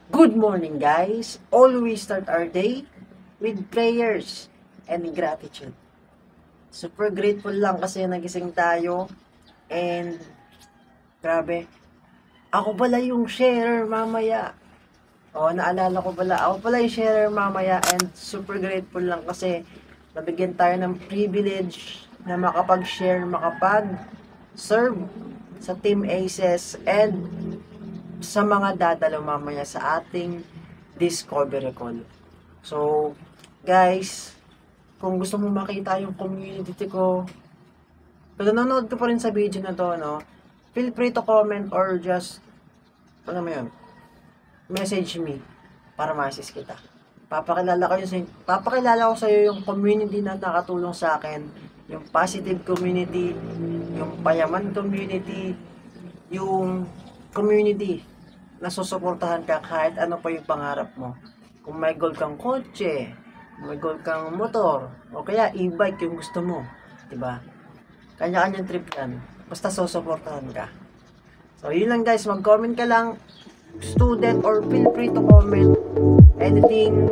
Good morning, guys. Always start our day with prayers and gratitude. Super grateful lang kasi nagising tayo and grabe, ako pala yung sharer mamaya. Naalala ko pala, ako pala yung sharer mamaya and super grateful lang kasi nabigyan tayo ng privilege na makapag-share, makapag-serve sa Team Aces and sa mga dadalo mamaya sa ating Discovery Call. So, guys, kung gusto mo makita yung community ko, kung nanonood ka pa rin sa video na to, no, feel free to comment or just, ano mo yun, message me para ma-assist kita. Papakilala ko sa iyo yung community na nakatulong sa akin, yung positive community, yung payaman community, yung community na susuportahan ka kahit ano pa yung pangarap mo. Kung may goal kang kotse, kung may goal kang motor, o kaya e-bike yung gusto mo, diba? Kanya-kanyang trip yan. Basta susuportahan ka. So, yun lang guys. Mag-comment ka lang, student, or feel free to comment anything,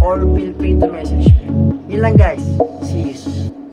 or feel free to message me. Yun lang guys. See you soon.